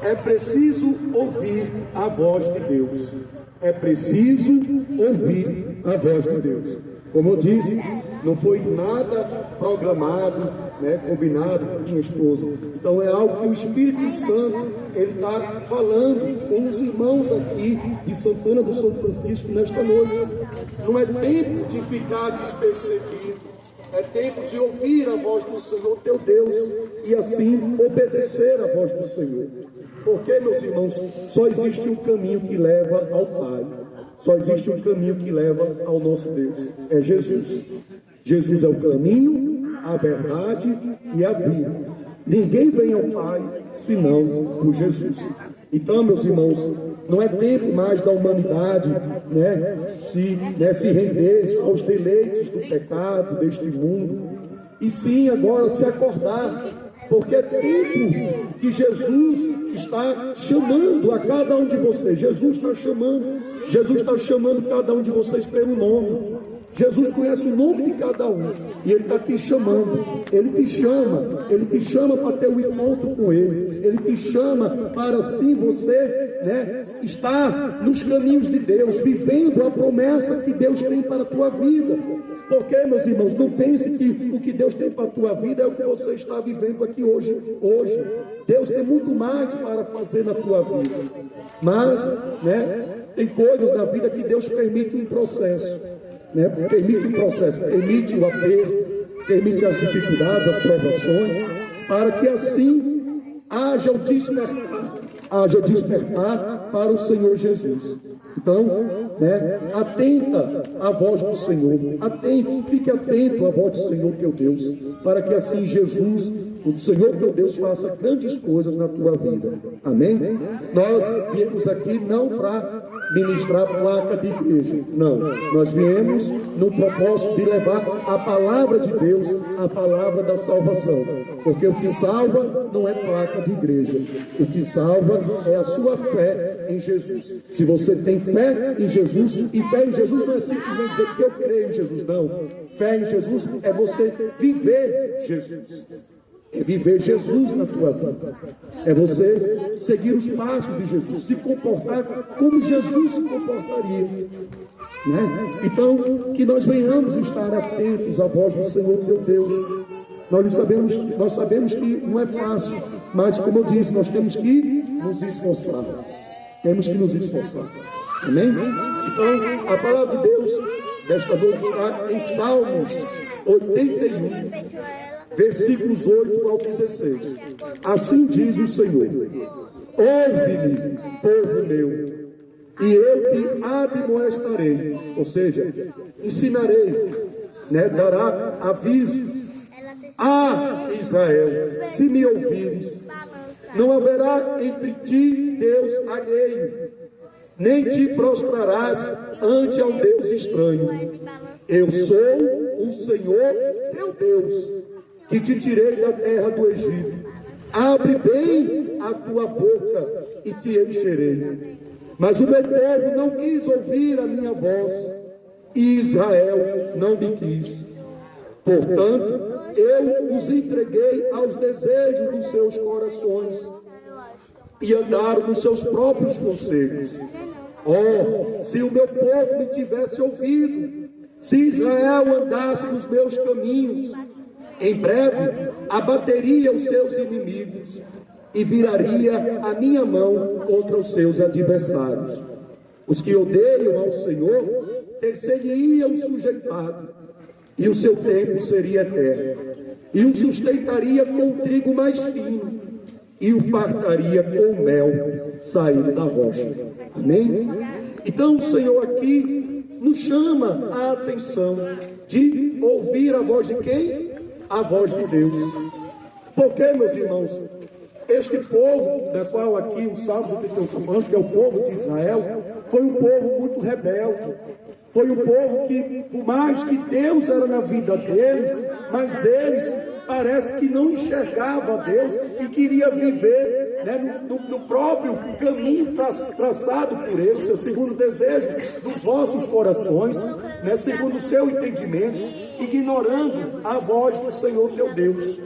é preciso ouvir a voz de Deus. É preciso ouvir a voz de Deus. Como eu disse, não foi nada programado, combinado com minha esposa. Então é algo que o Espírito Santo ele está falando com os irmãos aqui de Santana do São Francisco nesta noite. Não é tempo de ficar despercebido, é tempo de ouvir a voz do Senhor teu Deus e assim obedecer a voz do Senhor. Porque, meus irmãos, só existe um caminho que leva ao Pai. Só existe um caminho que leva ao nosso Deus. É Jesus. Jesus é o caminho, a verdade e a vida. Ninguém vem ao Pai senão por Jesus. Então, meus irmãos, não é tempo mais da humanidade se render aos deleites do pecado, deste mundo. E sim, agora se acordar. Porque é tempo que Jesus está chamando a cada um de vocês. Jesus está chamando cada um de vocês pelo nome. Jesus conhece o nome de cada um e Ele está te chamando. Ele te chama para ter um encontro com Ele. Ele te chama para assim você estar nos caminhos de Deus, vivendo a promessa que Deus tem para a tua vida. Porque, meus irmãos, não pense que o que Deus tem para a tua vida é o que você está vivendo aqui hoje. Deus tem muito mais para fazer na tua vida. Mas, tem coisas na vida que Deus permite um processo. Permite o aperto, permite as dificuldades, as provações, para que assim haja o despertar para o Senhor Jesus. Então, atenta à voz do Senhor, fique atento à voz do Senhor teu Deus, para que assim Jesus, o Senhor teu Deus, faça grandes coisas na tua vida. Amém? Nós viemos aqui não para ministrar placa de igreja, não. Nós viemos no propósito de levar a palavra de Deus, a palavra da salvação. Porque o que salva não é placa de igreja. O que salva é a sua fé em Jesus. Se você tem fé em Jesus, e fé em Jesus não é simplesmente dizer que eu creio em Jesus, não. Fé em Jesus é você viver Jesus. É viver Jesus na tua vida. É você seguir os passos de Jesus, se comportar como Jesus se comportaria. Então, que nós venhamos estar atentos à voz do Senhor teu Deus. Nós sabemos que não é fácil, mas como eu disse, nós temos que nos esforçar. Amém? Então, a palavra de Deus desta noite está em Salmos 81. Versículos 8 ao 16. Assim diz o Senhor: ouve-me, povo meu, e eu te admoestarei. Ou seja, ensinarei, dará aviso a Israel: se me ouvires, não haverá entre ti Deus alheio, nem te prostrarás ante ao Deus estranho. Eu sou o Senhor teu Deus, que te tirei da terra do Egito. Abre bem a tua boca e te encherei. Mas o meu povo não quis ouvir a minha voz, e Israel não me quis. Portanto, eu os entreguei aos desejos dos seus corações, e andaram nos seus próprios conselhos. Oh, se o meu povo me tivesse ouvido, se Israel andasse nos meus caminhos, em breve abateria os seus inimigos e viraria a minha mão contra os seus adversários. Os que odeiam ao Senhor ter-se-lhe-iam sujeitado, e o seu tempo seria eterno, e o sustentaria com trigo mais fino, e o fartaria com mel saído da rocha. Amém? Então o Senhor aqui nos chama a atenção de ouvir a voz de quem? A voz de Deus. Porque, meus irmãos, este povo, da qual aqui o Salmo 81 está falando, que é o povo de Israel, foi um povo muito rebelde. Foi um povo que, por mais que Deus era na vida deles, mas eles parece que não enxergavam a Deus e queria viver no próprio caminho traçado por eles, segundo o desejo dos vossos corações, segundo o seu entendimento, ignorando a voz do Senhor teu Deus.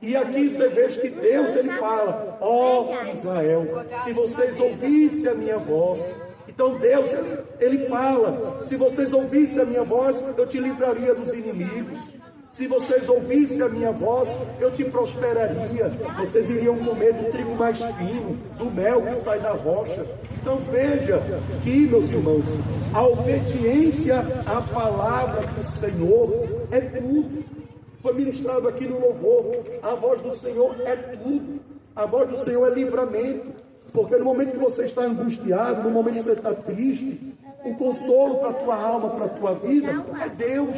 E aqui você vê que Deus, ele fala: ó Israel, se vocês ouvissem a minha voz. Então Deus, ele fala: se vocês ouvissem a minha voz, eu te livraria dos inimigos. Se vocês ouvissem a minha voz, eu te prosperaria. Vocês iriam comer do trigo mais fino, do mel que sai da rocha. Então veja que, meus irmãos, a obediência à palavra do Senhor é tudo. Foi ministrado aqui no louvor: a voz do Senhor é tudo. A voz do Senhor é livramento. Porque no momento que você está angustiado, no momento que você está triste, o consolo para a tua alma, para a tua vida, é Deus.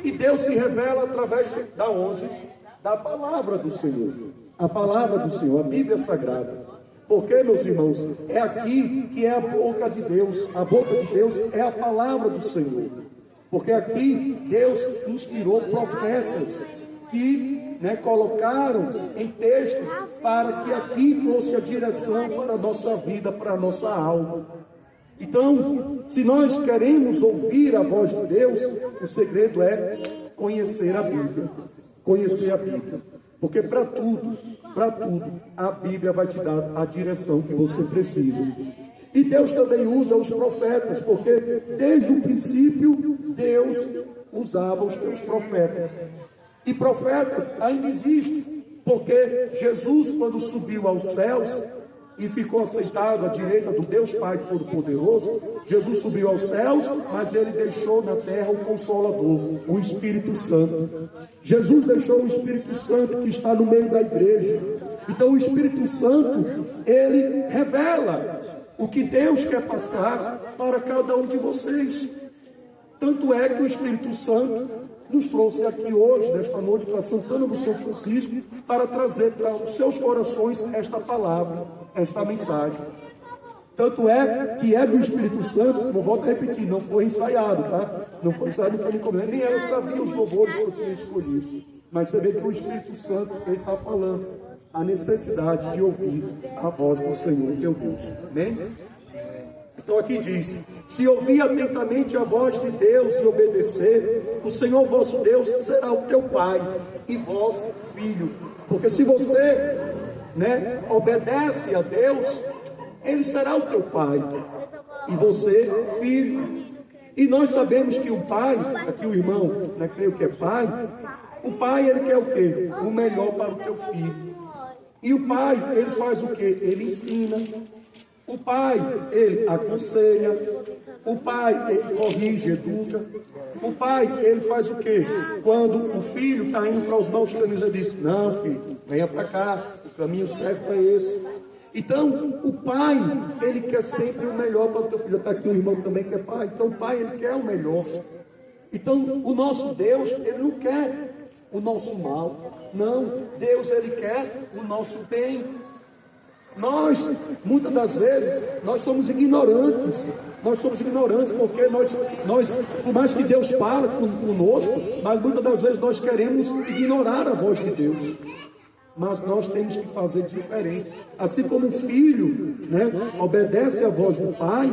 E Deus se revela através da onde? Da palavra do Senhor. A palavra do Senhor, a Bíblia Sagrada. Porque, meus irmãos, é aqui que é a boca de Deus. A boca de Deus é a palavra do Senhor. Porque aqui Deus inspirou profetas que colocaram em textos para que aqui fosse a direção para a nossa vida, para a nossa alma. Então, se nós queremos ouvir a voz de Deus, o segredo é conhecer a Bíblia. Conhecer a Bíblia. Porque para tudo, a Bíblia vai te dar a direção que você precisa. E Deus também usa os profetas, porque desde o princípio, Deus usava os seus profetas. E profetas ainda existem, porque Jesus, quando subiu aos céus e ficou assentado à direita do Deus Pai Todo-Poderoso, Jesus subiu aos céus, mas ele deixou na terra o Consolador, o Espírito Santo. Jesus deixou o Espírito Santo que está no meio da igreja. Então o Espírito Santo, ele revela o que Deus quer passar para cada um de vocês. Tanto é que o Espírito Santo nos trouxe aqui hoje, nesta noite, para Santana do São Francisco, para trazer para os seus corações esta palavra, esta mensagem. Tanto é que é do Espírito Santo, não volto a repetir, não foi ensaiado, tá? Não foi ensaiado, não foi encomendado, nem ela sabia os louvores que eu tinha escolhido. Mas você vê que o Espírito Santo, ele está falando a necessidade de ouvir a voz do Senhor, teu Deus. Amém? Então aqui diz: se ouvir atentamente a voz de Deus e obedecer, o Senhor vosso Deus será o teu Pai, e vós filho. Porque se você obedece a Deus, Ele será o teu Pai, e você filho. E nós sabemos que o Pai, aqui o irmão, creio que é pai, o Pai, ele quer o quê? O melhor para o teu filho. E o Pai, ele faz o quê? Ele ensina. O Pai, ele aconselha. O Pai, ele corrige, educa. O Pai, ele faz o quê? Quando o filho está indo para os maus caminhos, ele diz: não, filho, venha para cá, o caminho certo é esse. Então, o Pai, ele quer sempre o melhor para o teu filho. Está aqui o irmão também que é pai. Então, o Pai, ele quer o melhor. Então, o nosso Deus, ele não quer o nosso mal. Não, Deus, ele quer o nosso bem. Nós, muitas das vezes, nós somos ignorantes. Nós somos ignorantes porque nós, por mais que Deus fala conosco, mas muitas das vezes nós queremos ignorar a voz de Deus. Mas nós temos que fazer diferente. Assim como o filho obedece à voz do pai,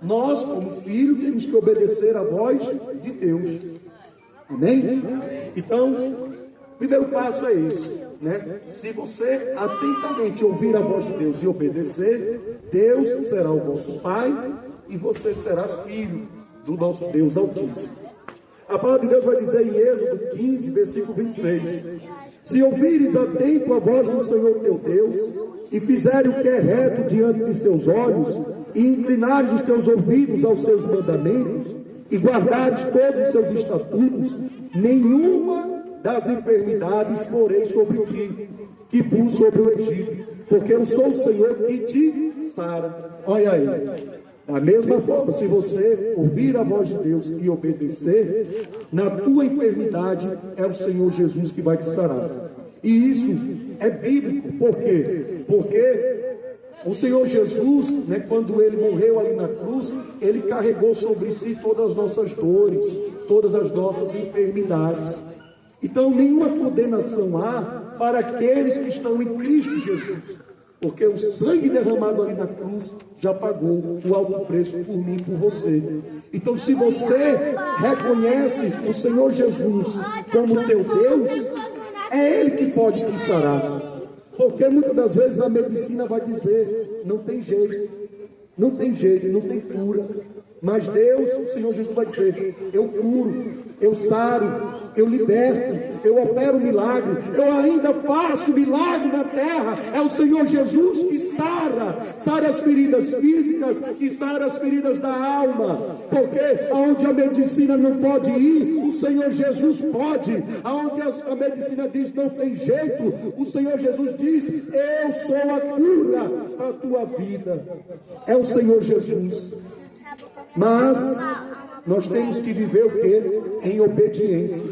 nós, como filho, temos que obedecer à voz de Deus. Amém? Então, o primeiro passo é esse. Se você atentamente ouvir a voz de Deus e obedecer, Deus será o vosso Pai e você será filho do nosso Deus Altíssimo. A palavra de Deus vai dizer em Êxodo 15, versículo 26: se ouvires atento a voz do Senhor teu Deus, e fizeres o que é reto diante de seus olhos, e inclinares os teus ouvidos aos seus mandamentos, e guardares todos os seus estatutos, nenhuma das enfermidades porém sobre ti, que pus sobre o Egito, porque eu sou o Senhor que te sara. Olha aí. Da mesma forma, se você ouvir a voz de Deus e obedecer, na tua enfermidade é o Senhor Jesus que vai te sarar. E isso é bíblico. Por quê? Porque o Senhor Jesus, quando ele morreu ali na cruz, ele carregou sobre si todas as nossas dores, todas as nossas enfermidades. Então, nenhuma condenação há para aqueles que estão em Cristo Jesus, porque o sangue derramado ali na cruz já pagou o alto preço por mim e por você. Então, se você reconhece o Senhor Jesus como teu Deus, É Ele que pode te sarar. Porque muitas das vezes a medicina vai dizer, não tem jeito, não tem jeito, não tem cura. Mas Deus, o Senhor Jesus vai dizer, eu curo, eu saro, eu liberto, eu opero milagre, eu ainda faço milagre na terra. É o Senhor Jesus que sara as feridas físicas e sara as feridas da alma. Porque aonde a medicina não pode ir, o Senhor Jesus pode. Aonde a medicina diz não tem jeito, o Senhor Jesus diz, eu sou a cura para a tua vida. É o Senhor Jesus. Mas nós temos que viver o quê? Em obediência.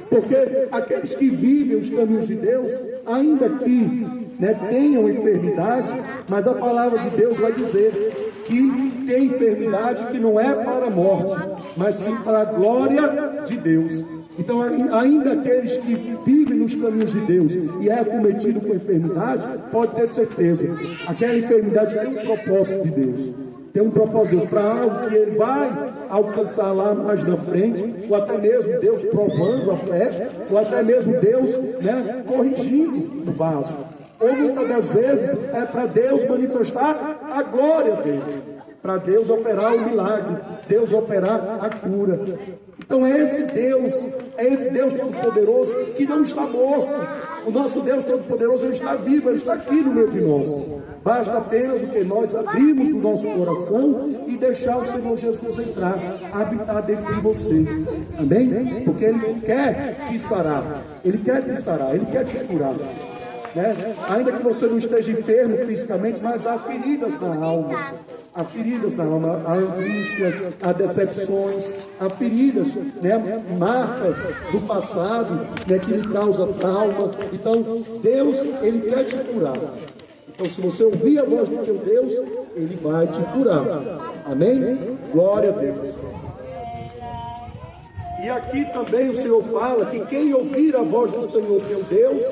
Porque aqueles que vivem os caminhos de Deus, ainda que tenham enfermidade, mas a palavra de Deus vai dizer que tem enfermidade que não é para a morte, mas sim para a glória de Deus. Então, ainda aqueles que vivem nos caminhos de Deus e é acometido com enfermidade, pode ter certeza, aquela enfermidade tem um propósito de Deus. Tem um propósito de Deus para algo que ele vai alcançar lá mais na frente, ou até mesmo Deus provando a fé, ou até mesmo Deus corrigindo o vaso. Ou muitas das vezes é para Deus manifestar a glória dele, para Deus operar o milagre, Deus operar a cura. Então é esse Deus Todo-Poderoso que não está morto. O nosso Deus Todo-Poderoso, Ele está vivo, Ele está aqui no meio de nós. Basta apenas o que nós abrimos o nosso coração e deixar o Senhor Jesus entrar, habitar dentro de você. Amém? Porque Ele quer te sarar, Ele quer te sarar, Ele quer te curar. Ainda que você não esteja enfermo fisicamente, mas há feridas na alma. Há feridas na alma, há angústias, há decepções, há feridas, marcas do passado, que lhe causam trauma. Então, Deus, Ele quer te curar. Então, se você ouvir a voz do teu Deus, Ele vai te curar. Amém? Glória a Deus. E aqui também o Senhor fala que quem ouvir a voz do Senhor teu Deus,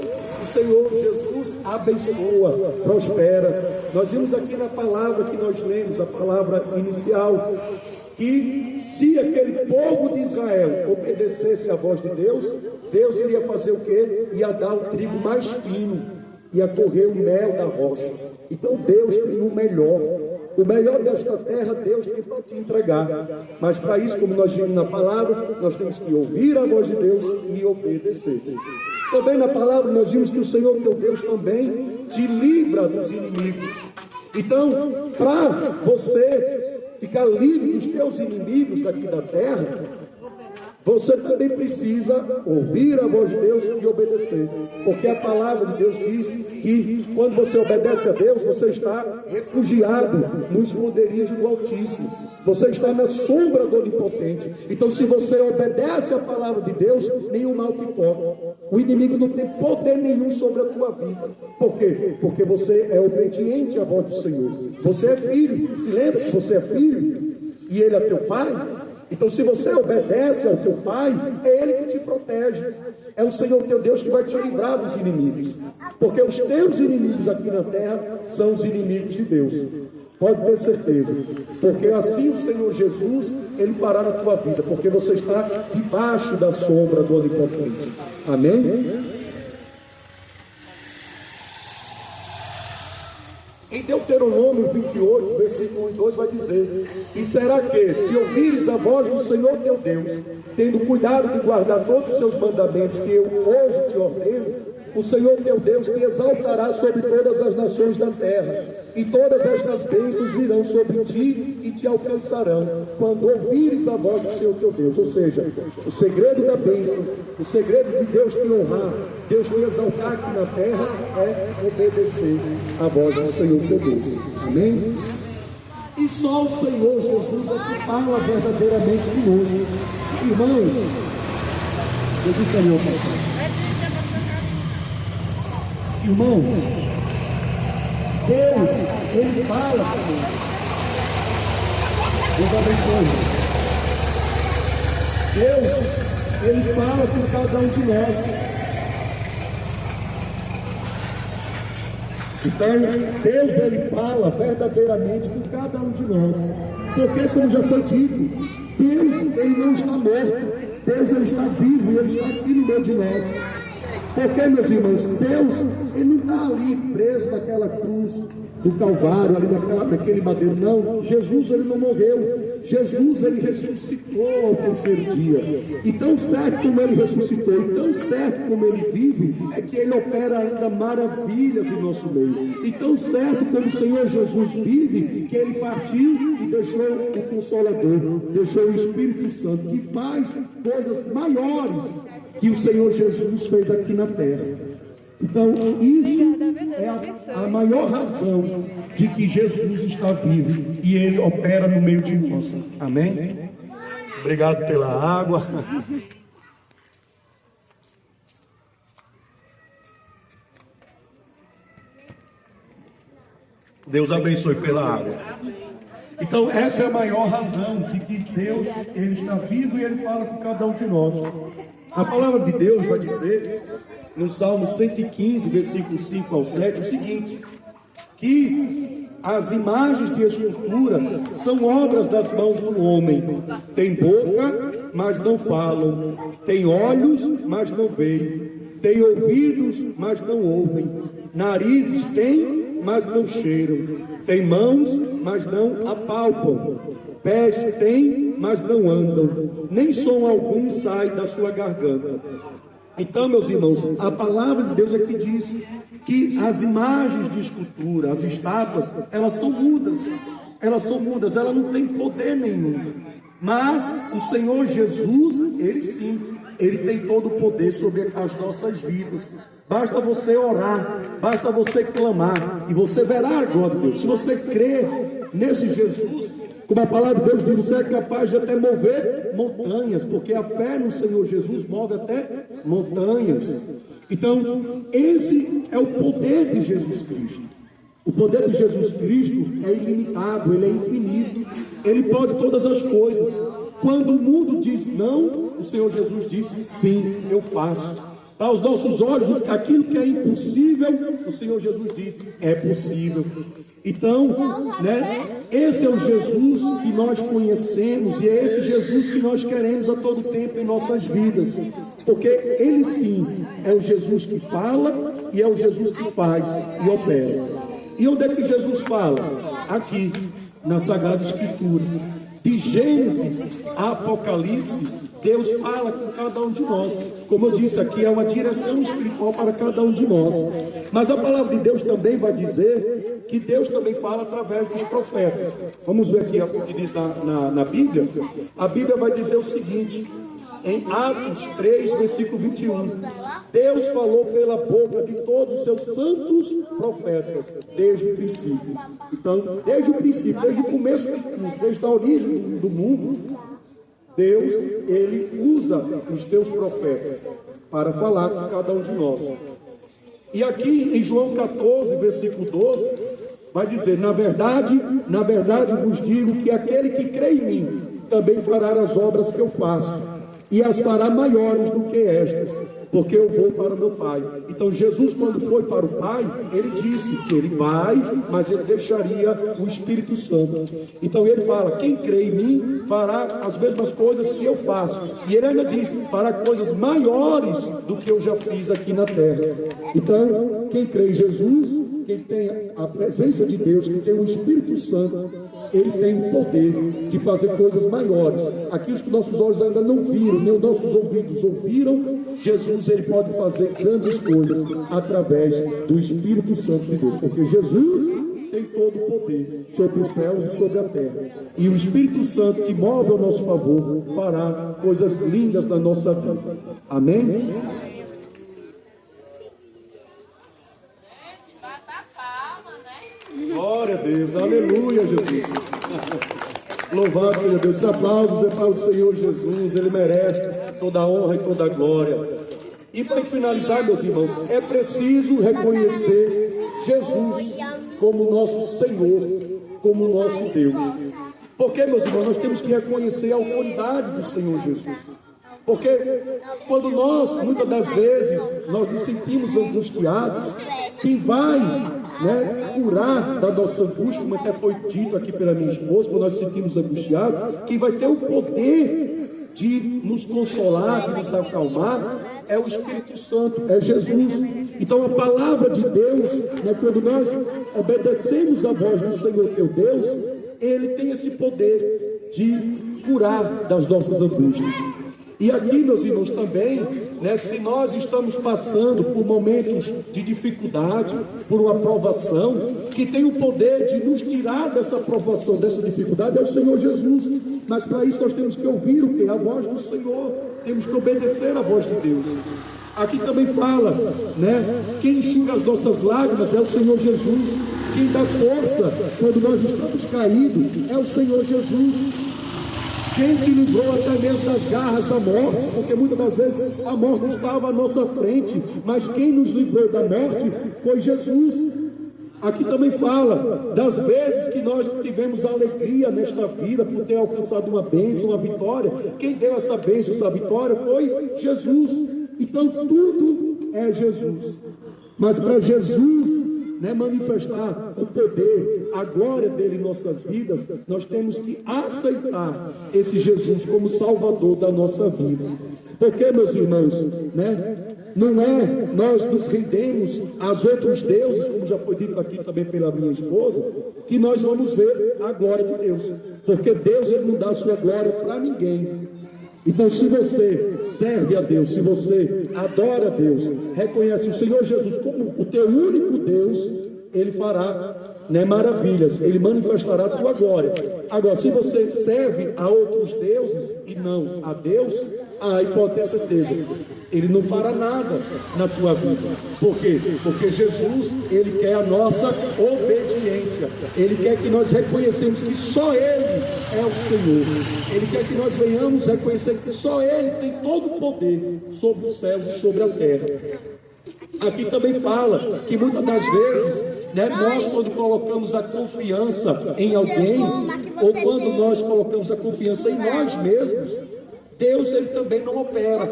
o Senhor Jesus abençoa, prospera. Nós vimos aqui na palavra que nós lemos, a palavra inicial, que se aquele povo de Israel obedecesse à voz de Deus, Deus iria fazer o quê? Ia dar o trigo mais fino, ia correr o mel da rocha. Então Deus tem o melhor desta terra Deus tem para te entregar. Mas para isso, como nós vimos na palavra, nós temos que ouvir a voz de Deus e obedecer. Também na palavra nós vimos que o Senhor teu Deus também te livra dos inimigos. Então, para você ficar livre dos teus inimigos daqui da terra, você também precisa ouvir a voz de Deus e obedecer. Porque a palavra de Deus diz que quando você obedece a Deus, você está refugiado no esconderijo do Altíssimo. Você está na sombra do Onipotente. Então, se você obedece a palavra de Deus, nenhum mal te toca. O inimigo não tem poder nenhum sobre a tua vida. Por quê? Porque você é obediente à voz do Senhor. Você é filho. Se lembra que você é filho e Ele é teu pai? Então, se você obedece ao teu pai, é Ele que te protege. É o Senhor teu Deus que vai te livrar dos inimigos. Porque os teus inimigos aqui na terra são os inimigos de Deus. Pode ter certeza. Porque assim o Senhor Jesus, Ele fará na tua vida. Porque você está debaixo da sombra do Onipotente. Amém? Em Deuteronômio 28, versículo 1 e 2 vai dizer: e será que, se ouvires a voz do Senhor teu Deus, tendo cuidado de guardar todos os seus mandamentos que eu hoje te ordeno, o Senhor teu Deus te exaltará sobre todas as nações da terra, e todas estas bênçãos virão sobre ti e te alcançarão, quando ouvires a voz do Senhor teu Deus. Ou seja, o segredo da bênção, o segredo de Deus te honrar, Deus te exaltar aqui na terra, é obedecer a voz do Senhor teu Deus. Amém? E só o Senhor Jesus é que fala verdadeiramente conosco. Irmãos, Jesus caminhou para cá. Irmãos, Deus, Ele fala conosco. Deus abençoe. Deus, Ele fala com cada um de nós. Então, Deus, Ele fala verdadeiramente com cada um de nós. Porque, como já foi dito, Deus, Ele não está morto. Deus, Ele está vivo e Ele está aqui no meio de nós. Porque, meus irmãos, Deus, Ele não está ali preso naquela cruz do Calvário, ali naquele madeiro, não. Jesus, Ele não morreu. Jesus, Ele ressuscitou ao terceiro dia. E tão certo como Ele ressuscitou, e tão certo como Ele vive, é que Ele opera ainda maravilhas em nosso meio. E tão certo como o Senhor Jesus vive, que Ele partiu e deixou o Consolador, deixou o Espírito Santo, que faz coisas maiores que o Senhor Jesus fez aqui na terra. Então, isso é a maior razão de que Jesus está vivo e Ele opera no meio de nós. Amém? Obrigado pela água. Deus abençoe pela água. Então, essa é a maior razão de que Deus, Ele está vivo e Ele fala com cada um de nós. A palavra de Deus vai dizer, no Salmo 115, versículo 5 ao 7, o seguinte: que as imagens de escultura são obras das mãos do homem. Tem boca, mas não falam. Tem olhos, mas não veem. Tem ouvidos, mas não ouvem. Narizes têm, mas não cheiram. Tem mãos, mas não apalpam. Pés têm, mas não andam. Nem som algum sai da sua garganta. Então, meus irmãos, a palavra de Deus aqui diz que as imagens de escultura, as estátuas, elas são mudas. Elas são mudas, elas não têm poder nenhum. Mas o Senhor Jesus, Ele sim, Ele tem todo o poder sobre as nossas vidas. Basta você orar, basta você clamar, e você verá a glória de Deus. Se você crer nesse Jesus, como a palavra de Deus diz, você é capaz de até mover montanhas, porque a fé no Senhor Jesus move até montanhas. Então, esse é o poder de Jesus Cristo. O poder de Jesus Cristo é ilimitado, ele é infinito, ele pode todas as coisas. Quando o mundo diz não, o Senhor Jesus diz sim, eu faço. Para os nossos olhos, aquilo que é impossível, o Senhor Jesus diz, é possível. Então, esse é o Jesus que nós conhecemos e é esse Jesus que nós queremos a todo tempo em nossas vidas. Porque Ele sim é o Jesus que fala e é o Jesus que faz e opera. E onde é que Jesus fala? Aqui, na Sagrada Escritura. De Gênesis a Apocalipse, Deus fala com cada um de nós. Como eu disse aqui, é uma direção espiritual para cada um de nós. Mas a palavra de Deus também vai dizer que Deus também fala através dos profetas. Vamos ver aqui o que diz na Bíblia. A Bíblia vai dizer o seguinte, em Atos 3, versículo 21. Deus falou pela boca de todos os seus santos profetas, desde o princípio. Então, desde o princípio, desde o começo, desde a origem do mundo, Deus, Ele usa os teus profetas para falar com cada um de nós. E aqui em João 14, versículo 12, vai dizer, na verdade vos digo que aquele que crê em mim, também fará as obras que eu faço, e as fará maiores do que estas, porque eu vou para o meu Pai. Então Jesus, quando foi para o Pai, Ele disse que Ele vai, mas Ele deixaria o Espírito Santo. Então Ele fala, quem crê em mim, fará as mesmas coisas que eu faço. E Ele ainda diz, fará coisas maiores do que eu já fiz aqui na terra. Então, quem crê em Jesus, quem tem a presença de Deus, quem tem o Espírito Santo, ele tem o poder de fazer coisas maiores. Aquilo que nossos olhos ainda não viram, nem os nossos ouvidos ouviram, Jesus, ele pode fazer grandes coisas através do Espírito Santo de Deus, porque Jesus tem todo o poder sobre os céus e sobre a terra. E o Espírito Santo que move ao nosso favor fará coisas lindas na nossa vida. Amém? Glória a Deus, aleluia, Jesus. Louvado seja Deus. Esse aplauso é para o Senhor Jesus, Ele merece toda a honra e toda a glória. E para finalizar, meus irmãos, é preciso reconhecer Jesus como nosso Senhor, como nosso Deus. Porque, meus irmãos, nós temos que reconhecer a autoridade do Senhor Jesus. Porque quando nós, muitas das vezes, nós nos sentimos angustiados, quem vai curar da nossa angústia, como até foi dito aqui pela minha esposa, quando nós nos sentimos angustiados, quem vai ter o poder de nos consolar, de nos acalmar, é o Espírito Santo, é Jesus. Então a palavra de Deus, né, quando nós obedecemos a voz do Senhor teu Deus, Ele tem esse poder de curar das nossas angústias. E aqui, meus irmãos, também, né, se nós estamos passando por momentos de dificuldade, por uma provação, que tem o poder de nos tirar dessa provação, dessa dificuldade, é o Senhor Jesus. Mas para isso nós temos que ouvir o quê? A voz do Senhor, temos que obedecer a voz de Deus. Aqui também fala, né, quem enxuga as nossas lágrimas é o Senhor Jesus. Quem dá força quando nós estamos caídos é o Senhor Jesus. Quem te livrou até mesmo das garras da morte, porque muitas das vezes a morte estava à nossa frente, mas quem nos livrou da morte foi Jesus. Aqui também fala das vezes que nós tivemos alegria nesta vida por ter alcançado uma bênção, uma vitória. Quem deu essa bênção, essa vitória foi Jesus. Então tudo é Jesus. Mas para Jesus, né, manifestar o poder, a glória dele em nossas vidas, nós temos que aceitar esse Jesus como Salvador da nossa vida. Porque, meus irmãos, né, não é nós nos rendemos aos outros deuses, como já foi dito aqui também pela minha esposa, que nós vamos ver a glória de Deus. Porque Deus, ele não dá a sua glória para ninguém. Então, se você serve a Deus, se você adora a Deus, reconhece o Senhor Jesus como o teu único Deus, Ele fará, né, maravilhas, Ele manifestará a tua glória. Agora, se você serve a outros deuses e não a Deus, aí pode ter certeza, Ele não fará nada na tua vida. Por quê? Porque Jesus, Ele quer a nossa obediência. Ele quer que nós reconhecemos que só Ele é o Senhor. Ele quer que nós venhamos reconhecer que só Ele tem todo o poder sobre os céus e sobre a terra. Aqui também fala que muitas das vezes, né, nós quando colocamos a confiança em alguém, ou quando nós colocamos a confiança em nós mesmos, Deus, ele também não opera.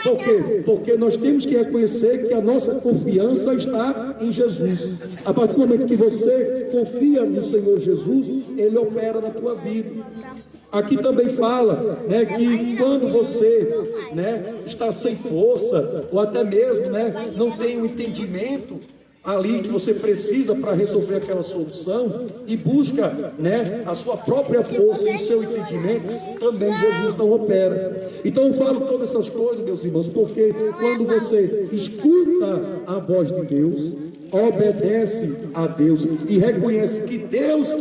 Por quê? Porque nós temos que reconhecer que a nossa confiança está em Jesus. A partir do momento que você confia no Senhor Jesus, Ele opera na tua vida. Aqui também fala, né, que quando você, né, está sem força, ou até mesmo, né, não tem um entendimento ali que você precisa para resolver aquela solução e busca, né, a sua própria força e o seu entendimento, também Jesus não opera. Então eu falo todas essas coisas, meus irmãos, porque quando você escuta a voz de Deus, obedece a Deus e reconhece que Deus,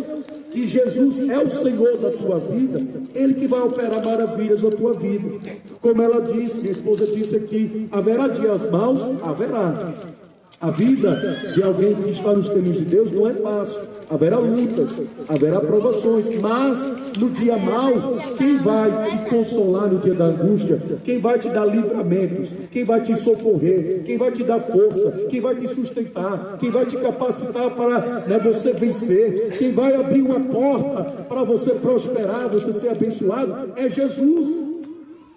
que Jesus é o Senhor da tua vida, Ele que vai operar maravilhas na tua vida. Como ela disse, minha esposa disse aqui, haverá dias maus? Haverá. A vida de alguém que está nos caminhos de Deus não é fácil. Haverá lutas, haverá provações, mas no dia mau, quem vai te consolar no dia da angústia? Quem vai te dar livramentos? Quem vai te socorrer? Quem vai te dar força? Quem vai te sustentar? Quem vai te capacitar para, né, você vencer? Quem vai abrir uma porta para você prosperar, você ser abençoado? É Jesus.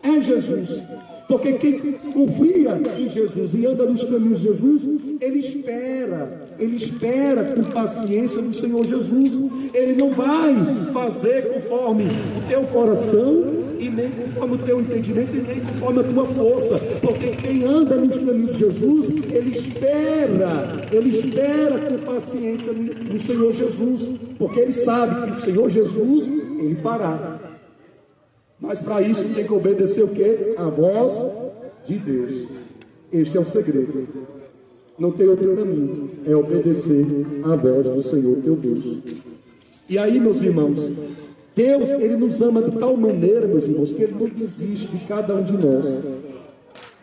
É Jesus. Porque quem confia em Jesus e anda nos caminhos de Jesus, ele espera com paciência no Senhor Jesus. Ele não vai fazer conforme o teu coração, e nem conforme o teu entendimento, e nem conforme a tua força. Porque quem anda nos caminhos de Jesus, ele espera com paciência no Senhor Jesus, porque ele sabe que o Senhor Jesus, ele fará. Mas para isso tem que obedecer o quê? A voz de Deus. Este é o segredo. Não tem outro caminho. É obedecer a voz do Senhor teu Deus. E aí, meus irmãos, Deus, Ele nos ama de tal maneira, meus irmãos, que Ele não desiste de cada um de nós.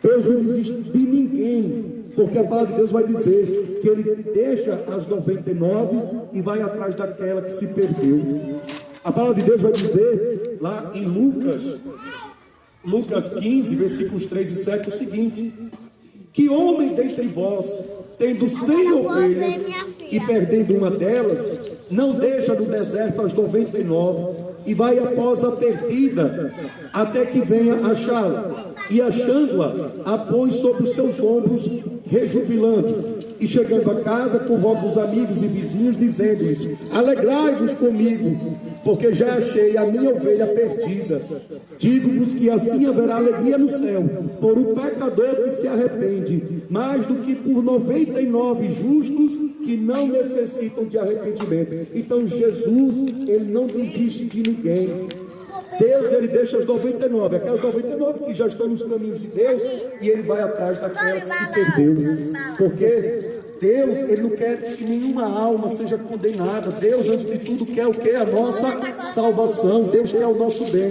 Deus não desiste de ninguém. Porque a palavra de Deus vai dizer que Ele deixa as 99 e vai atrás daquela que se perdeu. A palavra de Deus vai dizer lá em Lucas 15, versículos 3 e 7, o seguinte: que homem dentre vós, tendo 100 ovelhas e perdendo uma delas, não deixa no deserto as 99 e vai após a perdida, até que venha achá-la, e achando-a, a põe sobre os seus ombros, rejubilando. E chegando a casa, convoca os amigos e vizinhos, dizendo-lhes: alegrai-vos comigo, porque já achei a minha ovelha perdida. Digo-vos que assim haverá alegria no céu por um pecador que se arrepende, mais do que por 99 justos que não necessitam de arrependimento. Então Jesus, ele não desiste de ninguém. Deus, ele deixa as 99, aquelas 99 que já estão nos caminhos de Deus, e ele vai atrás daquela que se perdeu. Porque Deus, ele não quer que nenhuma alma seja condenada. Deus, antes de tudo, quer o que? A nossa salvação. Deus quer o nosso bem.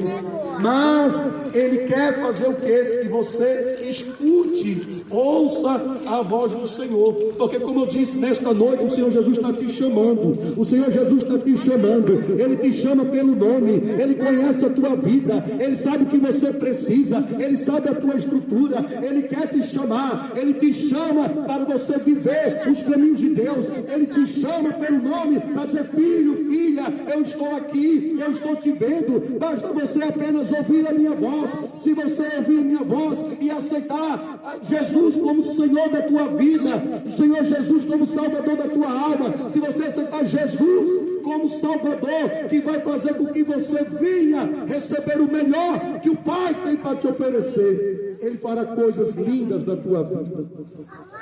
Mas ele quer fazer o que? Que você escute, ouça a voz do Senhor. Porque, como eu disse, nesta noite o Senhor Jesus está te chamando. O Senhor Jesus está te chamando. Ele te chama pelo nome. Ele conhece a tua vida. Ele sabe o que você precisa. Ele sabe a tua estrutura. Ele quer te chamar. Ele te chama para você viver os caminhos de Deus. Ele te chama pelo nome para dizer: filho, filha, eu estou aqui, eu estou te vendo. Basta você apenas ouvir a minha voz. Se você ouvir a minha voz e aceitar Jesus como Senhor da tua vida, o Senhor Jesus como Salvador da tua alma, se você aceitar Jesus como Salvador, que vai fazer com que você venha receber o melhor que o Pai tem para te oferecer, Ele fará coisas lindas da tua vida.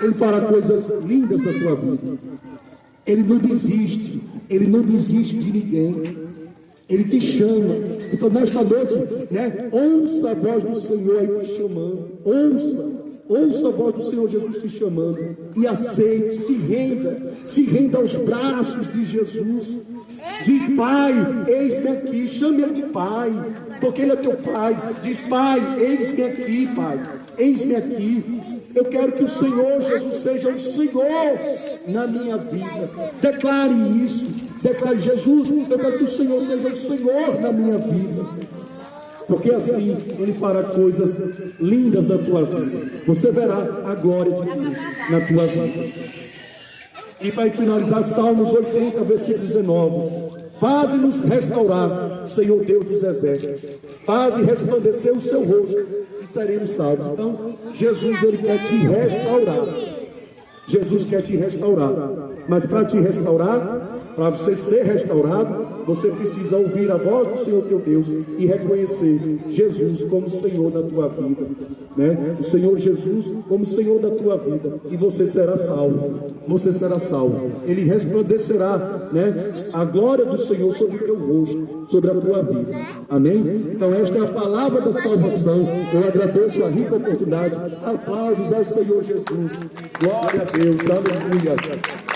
Ele fará coisas lindas da tua vida. Ele não desiste. Ele não desiste de ninguém. Ele te chama. Então, nesta noite, ouça a voz do Senhor aí te chamando. Ouça a voz do Senhor Jesus te chamando. E aceite, se renda aos braços de Jesus. Diz: Pai, eis-me aqui. Chame Ele de Pai, porque Ele é teu Pai. Diz: Pai, eis-me aqui, Pai. Eis-me aqui. Eu quero que o Senhor Jesus seja o Senhor na minha vida. Declare isso. Declare: Jesus, eu quero que o Senhor seja o Senhor na minha vida. Porque assim Ele fará coisas lindas na tua vida. Você verá a glória de Deus na tua vida. E para finalizar, Salmos 80, versículo 19. Faze-nos restaurar, Senhor Deus dos exércitos. Faze resplandecer o seu rosto e seremos salvos. Então, Jesus, Ele quer te restaurar. Jesus quer te restaurar. Mas para te restaurar, para você ser restaurado, você precisa ouvir a voz do Senhor teu Deus e reconhecer Jesus como Senhor da tua vida, O Senhor Jesus como Senhor da tua vida, e você será salvo. Você será salvo. Ele resplandecerá, a glória do Senhor sobre o teu rosto, sobre a tua vida. Amém? Então esta é a palavra da salvação. Eu agradeço a rica oportunidade. Aplausos ao Senhor Jesus. Glória a Deus. Aleluia.